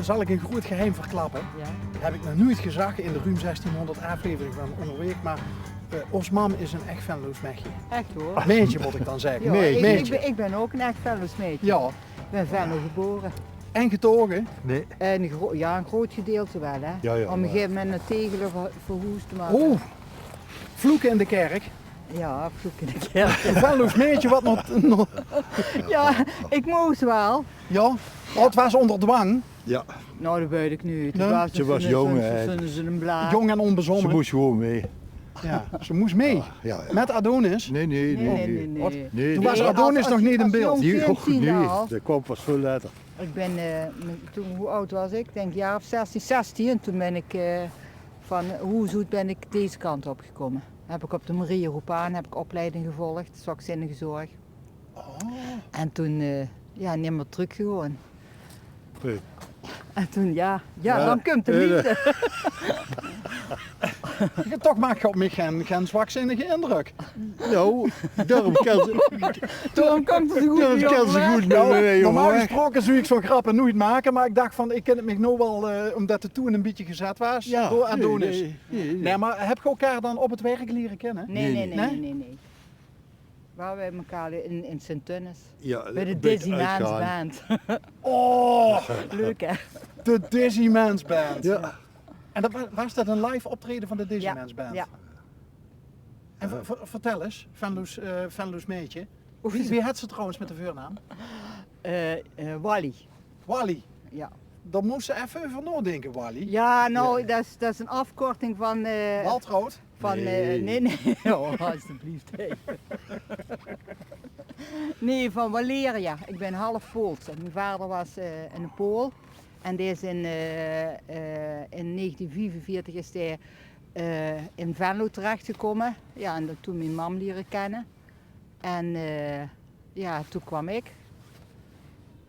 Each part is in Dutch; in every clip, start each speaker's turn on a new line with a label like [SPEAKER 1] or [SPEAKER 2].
[SPEAKER 1] Zal ik een groot geheim verklappen?
[SPEAKER 2] Ja.
[SPEAKER 1] Heb ik nog nooit gezegd in de ruim 1600 aflevering van Onderweg, maar ons mam is een echt Venlo's meisje.
[SPEAKER 2] Echt hoor.
[SPEAKER 1] Meentje moet ik dan zeggen.
[SPEAKER 2] Ja,
[SPEAKER 1] Meentje.
[SPEAKER 2] ik ben ook een echt Venlo's meisje.
[SPEAKER 1] Ja,
[SPEAKER 2] Ik ben Venlo geboren.
[SPEAKER 1] en getogen.
[SPEAKER 3] Nee.
[SPEAKER 2] En een groot gedeelte wel hè.
[SPEAKER 3] Ja, ja,
[SPEAKER 2] Op een
[SPEAKER 3] maar-
[SPEAKER 2] gegeven moment naar Tegelen verhuisd. Maar
[SPEAKER 1] Oeh, vloeken in de kerk.
[SPEAKER 2] ja, vloek in de kerk.
[SPEAKER 1] Een Venlo's meentje wat nog...
[SPEAKER 2] Ja, ik moest wel.
[SPEAKER 1] Ja, het was onder dwang.
[SPEAKER 3] Ja,
[SPEAKER 2] Nou, dat weet ik nu.
[SPEAKER 1] Nee,
[SPEAKER 3] ze was jong, hè.
[SPEAKER 2] Ze een blaad.
[SPEAKER 1] Jong en
[SPEAKER 3] ze
[SPEAKER 1] onbezonnen.
[SPEAKER 3] moest gewoon mee.
[SPEAKER 1] Ja, ze moest mee.
[SPEAKER 3] Ja, ja.
[SPEAKER 1] Met Adonis.
[SPEAKER 3] Nee.
[SPEAKER 1] Wat?
[SPEAKER 3] Nee,
[SPEAKER 1] Toen
[SPEAKER 3] die-
[SPEAKER 1] was Adonis nog niet in
[SPEAKER 2] als
[SPEAKER 1] beeld.
[SPEAKER 2] jong
[SPEAKER 3] Die,
[SPEAKER 2] kind zien
[SPEAKER 3] nee,
[SPEAKER 2] al.
[SPEAKER 3] dat kwam pas veel later.
[SPEAKER 2] Ik ben, toen, hoe oud was ik? Ik denk een jaar of 16. En toen ben ik van Hoezoet ben ik deze kant opgekomen. Heb ik op de Marie Roepaan heb ik opleiding gevolgd, zwakzinnige zorg.
[SPEAKER 1] Oh.
[SPEAKER 2] En toen, ja, niet meer terug gewoon.
[SPEAKER 3] Nee.
[SPEAKER 2] En toen, ja,
[SPEAKER 3] Ja,
[SPEAKER 2] dan komt de liefde.
[SPEAKER 1] Toch maak je op mij geen zwakzinnige indruk.
[SPEAKER 3] Nou, daarom kan ze,
[SPEAKER 2] Toen komt het goed.
[SPEAKER 3] daarom kan ze goed met me
[SPEAKER 1] Normaal
[SPEAKER 3] overweg.
[SPEAKER 1] gesproken zou ik zo'n grappen nooit maken, maar ik dacht van ik ken het me nou wel, omdat het toen een beetje gezet was door Adonis. Nee, maar heb je elkaar dan op het werk leren kennen?
[SPEAKER 2] Nee. Waar wij elkaar in Sint-Tunnis.
[SPEAKER 3] Ja,
[SPEAKER 2] Bij de
[SPEAKER 3] een beetje
[SPEAKER 2] Dizzy Mans
[SPEAKER 3] uitgaan.
[SPEAKER 2] Band.
[SPEAKER 1] Oh,
[SPEAKER 2] Leuk hè?
[SPEAKER 1] de Dizzy Mans Band.
[SPEAKER 3] Ja,
[SPEAKER 1] En dat was dat een live optreden van de Dizzy
[SPEAKER 2] Ja,
[SPEAKER 1] Mans Band?
[SPEAKER 2] ja.
[SPEAKER 1] En vertel eens, Venlo's meetje. Wie had ze trouwens met de voornaam?
[SPEAKER 2] Wally.
[SPEAKER 1] Wally.
[SPEAKER 2] Ja.
[SPEAKER 1] Daar moest ze even over nadenken, Wally.
[SPEAKER 2] Ja, nou, dat is een afkorting van...
[SPEAKER 1] Waltrood.
[SPEAKER 3] Nee.
[SPEAKER 2] Oh, alsjeblieft. Hey. Nee, van Waleria. Ik ben half Pools. En mijn vader was een Pool. En die is in 1944 is hij in Venlo terechtgekomen. Ja, en toen mijn mam leren kennen. En ja, toen kwam ik.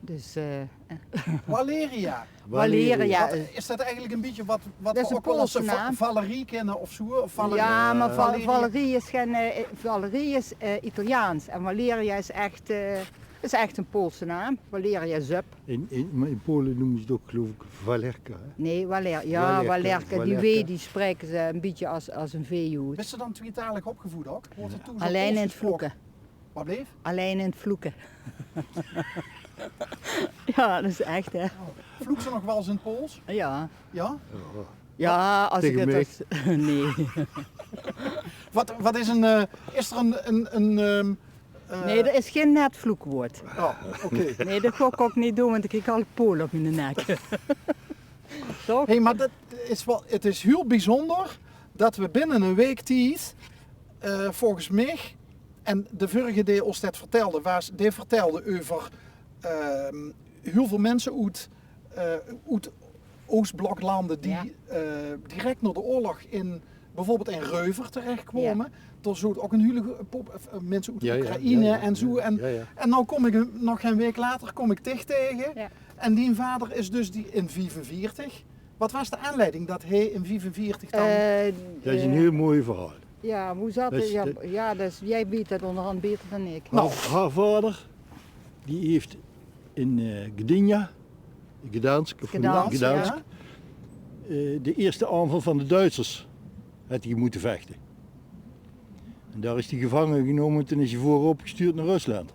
[SPEAKER 2] Dus
[SPEAKER 1] Waleria.
[SPEAKER 2] Waleria.
[SPEAKER 1] Is dat eigenlijk een beetje wat
[SPEAKER 2] Dat is
[SPEAKER 1] we
[SPEAKER 2] een
[SPEAKER 1] ook wel als
[SPEAKER 2] Poolse naam.
[SPEAKER 1] Valerie kennen of zo? Of
[SPEAKER 2] Ja, maar
[SPEAKER 1] Valeria.
[SPEAKER 2] Valerie is geen Valerie is Italiaans en Valeria is echt een Poolse naam. Valeria Zup.
[SPEAKER 3] in Polen noemen ze het ook geloof ik Valerka. Hè?
[SPEAKER 2] Nee, Valerka. Ja, Valerka. Die
[SPEAKER 3] Valerka.
[SPEAKER 2] W die spreken ze een beetje als een V-jood.
[SPEAKER 1] Bist ze dan tweetalig opgevoed ook? Wordt er toen zo
[SPEAKER 2] Alleen in
[SPEAKER 1] Pools
[SPEAKER 2] het
[SPEAKER 1] gesproken?
[SPEAKER 2] vloeken.
[SPEAKER 1] Wat bleef?
[SPEAKER 2] Alleen in het vloeken. Ja, dat is echt hè.
[SPEAKER 1] Vloek ze nog wel eens in het Pools?
[SPEAKER 2] Ja.
[SPEAKER 1] Ja?
[SPEAKER 2] Ja, als ik
[SPEAKER 3] Tegen
[SPEAKER 2] het als... Nee.
[SPEAKER 1] Wat is een... is er een
[SPEAKER 2] Nee, er is geen net vloekwoord.
[SPEAKER 1] Oh, oké.
[SPEAKER 2] Nee, dat ga ik ook niet doen, want ik krijg al Polen op mijn nek. Toch?
[SPEAKER 1] Hey, maar het is heel bijzonder dat we binnen een week tijd, volgens mij, en de vorige die ons dat vertelde, die vertelde over heel veel mensen uit Oostbloklanden die
[SPEAKER 2] Ja.
[SPEAKER 1] direct na de oorlog bijvoorbeeld in Reuver terechtkwamen. Er zouden ook een hele mensen uit
[SPEAKER 3] Ja, ja,
[SPEAKER 1] Oekraïne
[SPEAKER 3] ja, ja,
[SPEAKER 1] en zo. En,
[SPEAKER 3] ja, ja.
[SPEAKER 1] en nou kom ik nog een week later dicht tegen.
[SPEAKER 2] Ja.
[SPEAKER 1] En die vader is dus die in 45. Wat was de aanleiding dat hij in 45 dan...
[SPEAKER 3] Dat is een heel mooi verhaal.
[SPEAKER 2] Ja, hoe zat
[SPEAKER 3] Dat
[SPEAKER 2] het?
[SPEAKER 3] is
[SPEAKER 2] Ja,
[SPEAKER 3] de-
[SPEAKER 2] ja dus jij weet dat onderhand beter dan ik.
[SPEAKER 1] Nou.
[SPEAKER 3] Haar vader die heeft in Gdynia, Gdansk, of
[SPEAKER 2] Gdansk,
[SPEAKER 3] Gdansk,
[SPEAKER 1] ja.
[SPEAKER 3] de eerste aanval van de Duitsers had hij moeten vechten. En daar is hij gevangen genomen en toen is hij voorop gestuurd naar Rusland.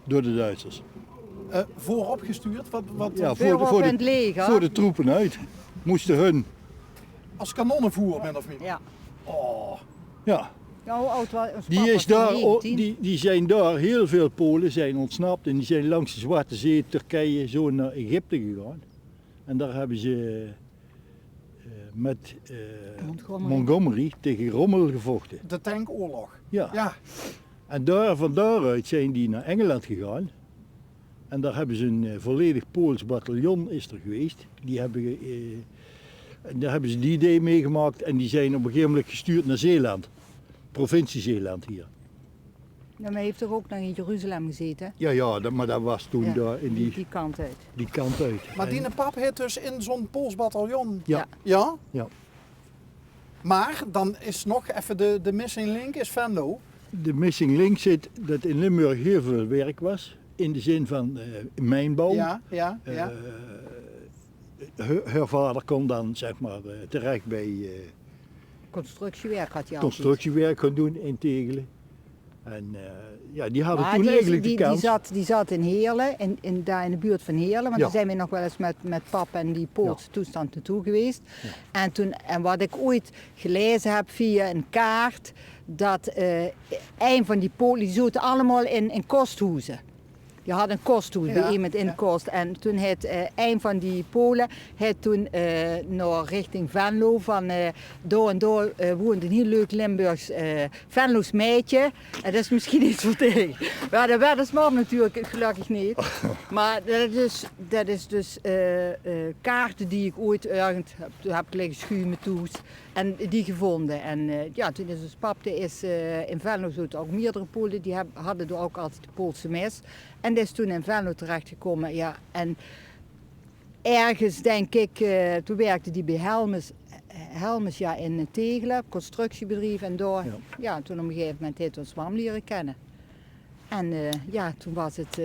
[SPEAKER 3] Door de Duitsers.
[SPEAKER 1] Voorop gestuurd, wat
[SPEAKER 3] Ja,
[SPEAKER 2] Voorop in het leger.
[SPEAKER 3] voor de troepen uit. Moesten hun.
[SPEAKER 1] als kanonnenvoer min of meer.
[SPEAKER 2] Ja.
[SPEAKER 1] Oh,
[SPEAKER 3] Ja,
[SPEAKER 2] Ja, hoe oud was
[SPEAKER 3] die, is daar, die zijn daar, heel veel Polen zijn ontsnapt en die zijn langs de Zwarte Zee, Turkije, zo naar Egypte gegaan. En daar hebben ze met Montgomery tegen Rommel gevochten.
[SPEAKER 1] de tankoorlog.
[SPEAKER 3] Ja.
[SPEAKER 1] Ja.
[SPEAKER 3] En van daaruit zijn die naar Engeland gegaan. En daar hebben ze een volledig Pools bataljon is er geweest. En daar hebben ze die idee meegemaakt en die zijn op een gegeven moment gestuurd naar Zeeland. Provincie Zeeland hier.
[SPEAKER 2] Ja, maar hij heeft toch ook nog in Jeruzalem gezeten?
[SPEAKER 3] Ja, maar dat was toen
[SPEAKER 2] Ja,
[SPEAKER 3] daar in
[SPEAKER 2] die kant uit.
[SPEAKER 3] die kant uit.
[SPEAKER 1] Maar
[SPEAKER 3] En-
[SPEAKER 1] die pap heeft dus in zo'n Pools bataljon.
[SPEAKER 3] Ja.
[SPEAKER 1] Ja?
[SPEAKER 3] Ja.
[SPEAKER 1] Maar dan is nog even de missing link is Venlo.
[SPEAKER 3] De missing link zit dat in Limburg heel veel werk was. in de zin van mijnbouw.
[SPEAKER 1] Ja.
[SPEAKER 3] Haar vader kon dan zeg maar terecht bij
[SPEAKER 2] Constructiewerk had hij altijd.
[SPEAKER 3] constructiewerk gaan doen in Tegelen. En die hadden
[SPEAKER 2] Maar
[SPEAKER 3] toen eigenlijk de
[SPEAKER 2] die
[SPEAKER 3] kans.
[SPEAKER 2] Die zat in Heerlen, daar in de buurt van Heerlen. Want daar zijn we nog wel eens met pap en die Poolse toestand naartoe geweest. Ja. En wat ik ooit gelezen heb via een kaart, dat een van die Polen, die zaten allemaal in kosthuizen. Je had een kosthuis bij iemand in de kost. En toen heeft een van die Polen toen naar richting Venlo van door en door woont een heel leuk Limburgs Venlo's meidje. En dat is misschien iets voor tegen. Maar dat werd dus maar natuurlijk gelukkig niet. Maar dat is dus kaarten die ik ooit ergens heb liggen schuimen toes. En die gevonden. En toen is dus pap, in Venlo zaten ook meerdere Polen, die hadden er ook altijd de Poolse mes. En die is toen in Venlo terechtgekomen. Ja. En ergens denk ik, toen werkte die bij Helmes in Tegelen, constructiebedrijf. En door, toen op een gegeven moment heeft ons mam leren kennen. En toen was het,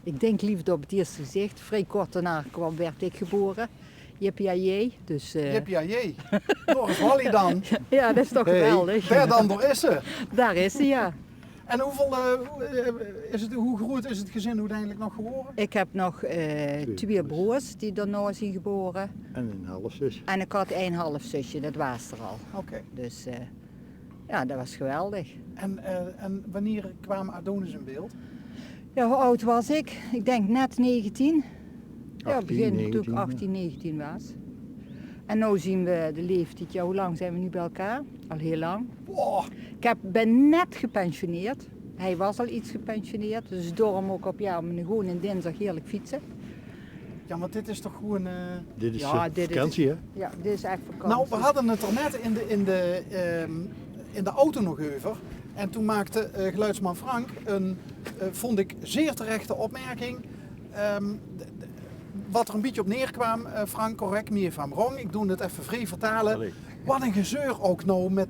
[SPEAKER 2] ik denk liefde op het eerste gezicht. Vrij kort daarna werd ik geboren. Jippie-jee. Dus,
[SPEAKER 1] Jippie-jee. Nog eens Wally dan.
[SPEAKER 2] Ja, dat is toch geweldig.
[SPEAKER 1] Daar dan, door is ze.
[SPEAKER 2] Daar is ze, ja.
[SPEAKER 1] En hoe groot is het gezin uiteindelijk nog geworden?
[SPEAKER 2] Ik heb nog 2 broers die daarna zijn geboren.
[SPEAKER 3] En een halfzus.
[SPEAKER 2] En ik had 1 halfzusje, dat was er al.
[SPEAKER 1] Oké.
[SPEAKER 2] Dus dat was geweldig.
[SPEAKER 1] En wanneer kwamen Adonis in beeld?
[SPEAKER 2] Ja, hoe oud was ik? Ik denk net 19.
[SPEAKER 3] 18,
[SPEAKER 2] begin
[SPEAKER 3] 19,
[SPEAKER 2] toen ik 18, 19 was. En nu zien we de leeftijd. Ja, hoe lang zijn we nu bij elkaar? Al heel lang.
[SPEAKER 1] Wow.
[SPEAKER 2] Ik ben net gepensioneerd. Hij was al iets gepensioneerd. Dus daarom ook op gewoon een dinsdag heerlijk fietsen.
[SPEAKER 1] Ja, maar dit is toch gewoon...
[SPEAKER 3] Dit is vakantie, hè?
[SPEAKER 2] Ja, dit is echt vakantie.
[SPEAKER 1] Nou, we hadden het er net in de auto nog over. En toen maakte geluidsman Frank een, vond ik, zeer terechte opmerking. Wat er een beetje op neerkwam, Frank, correct me if I'm wrong, ik doe het even vrij vertalen.
[SPEAKER 3] Allee.
[SPEAKER 1] Wat een gezeur ook nou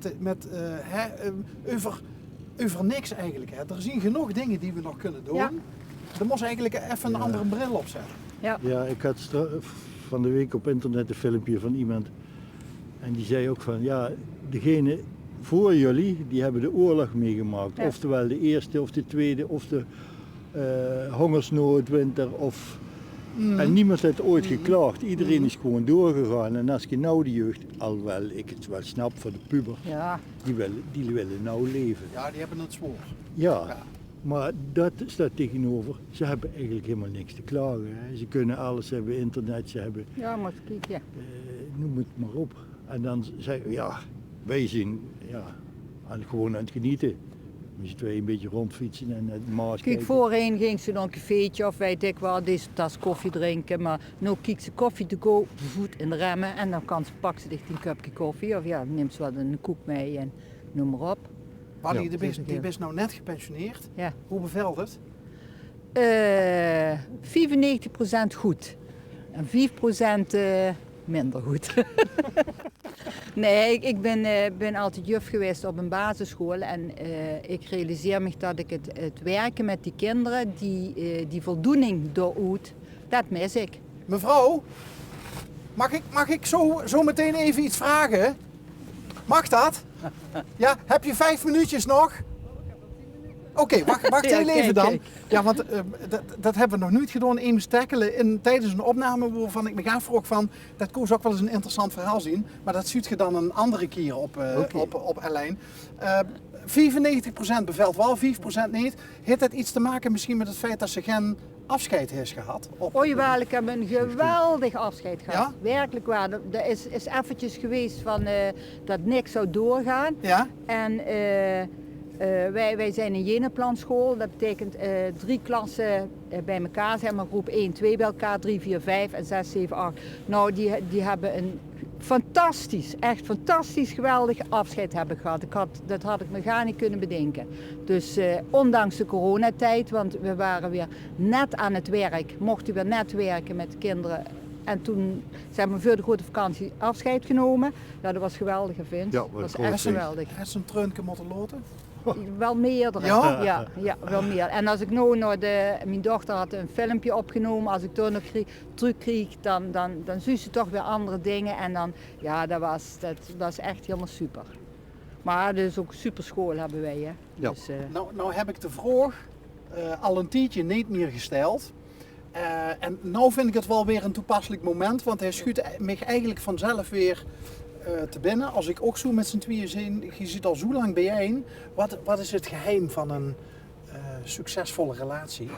[SPEAKER 1] over niks eigenlijk. Hè. Er zijn genoeg dingen die we nog kunnen doen.
[SPEAKER 2] Ja.
[SPEAKER 1] Er moest eigenlijk even een andere bril opzetten.
[SPEAKER 2] Ja,
[SPEAKER 3] ik had van de week op internet een filmpje van iemand. En die zei ook van, degene voor jullie, die hebben de oorlog meegemaakt.
[SPEAKER 2] Ja.
[SPEAKER 3] Oftewel de eerste of de tweede of de hongersnood, winter of... En niemand heeft ooit geklaagd. Iedereen is gewoon doorgegaan. En als je nou de jeugd, alhoewel ik het wel snap voor de puber, die willen nou leven.
[SPEAKER 1] Ja, die hebben het zwaar.
[SPEAKER 3] Ja, maar dat staat tegenover. Ze hebben eigenlijk helemaal niks te klagen. Hè. Ze kunnen alles hebben, internet, ze hebben...
[SPEAKER 2] Ja, maar kijk, ja.
[SPEAKER 3] Noem het maar op. En dan zeggen we, wij zijn gewoon aan het genieten. We zitten een beetje rondfietsen en het Maas
[SPEAKER 2] Kijk,
[SPEAKER 3] kijken.
[SPEAKER 2] voorheen ging ze dan een cafeetje of weet ik wel, deze tas koffie drinken. Maar nu kijkt ze koffie to go, voet in de remmen en dan pakt ze dicht een kopje koffie. Of neemt ze wat een koek mee en noem maar op.
[SPEAKER 1] Wally, die is nou net gepensioneerd.
[SPEAKER 2] Ja.
[SPEAKER 1] Hoe bevalt het?
[SPEAKER 2] 95% goed en 4% minder goed. Nee, ik ben altijd juf geweest op een basisschool en ik realiseer me dat ik het werken met die kinderen, die voldoening dooruit, dat mis ik.
[SPEAKER 1] Mevrouw, mag ik zo meteen even iets vragen? Mag dat? Ja, heb je 5 minuutjes nog? Oké, wacht heel even dan.
[SPEAKER 2] Kijk.
[SPEAKER 1] Ja, want dat hebben we nog nooit gedaan. Even tackelen tijdens een opname waarvan ik me afvroeg van, dat koos ook wel eens een interessant verhaal zien. Maar dat ziet je dan een andere keer op L1. 95% bevalt wel, 4% niet. Heeft dat iets te maken misschien met het feit dat ze geen afscheid heeft gehad?
[SPEAKER 2] Jawel, ik heb een geweldig afscheid gehad.
[SPEAKER 1] Ja?
[SPEAKER 2] Werkelijk waar. Er is eventjes geweest van dat niks zou doorgaan.
[SPEAKER 1] Ja?
[SPEAKER 2] En wij zijn een Jeneplanschool. Dat betekent 3 klassen bij elkaar, zeg maar groep 1, 2 bij elkaar, 3, 4, 5 en 6, 7, 8. Nou, die hebben een echt fantastisch, geweldig afscheid hebben gehad. Dat had ik me gar niet kunnen bedenken. Dus ondanks de coronatijd, want we waren weer net aan het werk, mochten weer net werken met de kinderen. En toen zijn we voor de grote vakantie afscheid genomen. Ja, dat was geweldig, vind ik.
[SPEAKER 3] Ja,
[SPEAKER 2] dat was
[SPEAKER 3] groot
[SPEAKER 2] echt
[SPEAKER 3] feest.
[SPEAKER 2] geweldig.
[SPEAKER 1] Heeft ze een treunke moeten loten?
[SPEAKER 2] Wel meerdere.
[SPEAKER 1] Ja?
[SPEAKER 2] Ja, wel meer. En als ik nou naar mijn dochter had een filmpje opgenomen, als ik door nog terugkreeg, dan zie ze toch weer andere dingen. En dan, ja, dat was echt helemaal super. Maar dus ook super school hebben wij, hè.
[SPEAKER 3] Ja.
[SPEAKER 2] Dus,
[SPEAKER 1] Nou heb ik de vraag al een tijdje niet meer gesteld. En nou vind ik het wel weer een toepasselijk moment, want hij schuurt me eigenlijk vanzelf weer te binnen. Als ik ook zo met z'n tweeën zie, je zit al zo lang bijeen. Wat is het geheim van een succesvolle relatie?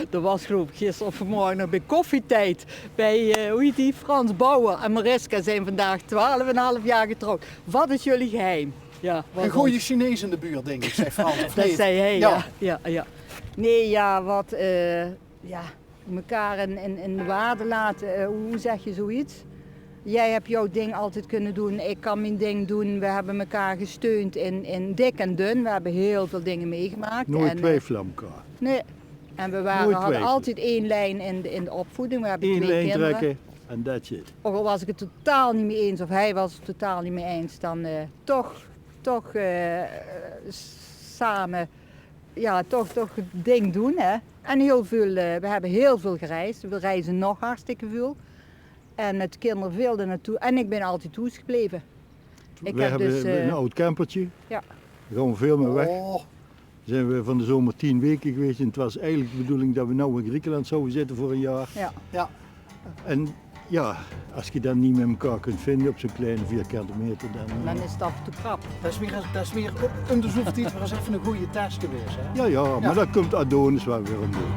[SPEAKER 2] dat was geloof ik gisteren of vanmorgen nog bij koffietijd. Bij, hoe heet die, Frans Bauer en Mariska zijn vandaag 12,5 jaar getrouwd. Wat is jullie geheim? Ja,
[SPEAKER 1] Een goede Chinees in de buurt, denk ik, zei Frans. Of
[SPEAKER 2] dat
[SPEAKER 1] niet?
[SPEAKER 2] zei hij, ja. Nee, ja, wat, elkaar in de waarde laten, hoe zeg je zoiets? Jij hebt jouw ding altijd kunnen doen, ik kan mijn ding doen. We hebben elkaar gesteund in dik en dun. We hebben heel veel dingen meegemaakt.
[SPEAKER 3] Nooit twijfelen aan elkaar.
[SPEAKER 2] Nee. En we hadden altijd één lijn in de opvoeding. We hebben 2
[SPEAKER 3] Eén
[SPEAKER 2] kinderen.
[SPEAKER 3] lijn trekken en that's it.
[SPEAKER 2] Ook al was ik het totaal niet mee eens of hij was het totaal niet mee eens, dan toch samen, ja, toch het ding doen. Hè. En heel veel, we hebben heel veel gereisd. We reizen nog hartstikke veel. En met kinderen veel er naartoe. En ik ben altijd thuis gebleven.
[SPEAKER 3] We hebben een oud campertje.
[SPEAKER 2] Ja.
[SPEAKER 3] Daar gaan we veel mee weg.
[SPEAKER 1] Oh,
[SPEAKER 3] Zijn we van de zomer 10 weken geweest en het was eigenlijk de bedoeling dat we nou in Griekenland zouden zitten voor een jaar.
[SPEAKER 1] ja.
[SPEAKER 3] En ja, als je dat niet met elkaar kunt vinden op zo'n kleine 4 meter,
[SPEAKER 2] Dan is het af en toe krap.
[SPEAKER 1] Dat is weer om de zoveel tijd weer eens even een goede test geweest. Hè?
[SPEAKER 3] Ja, maar dat komt Adonis wel weer aan doen.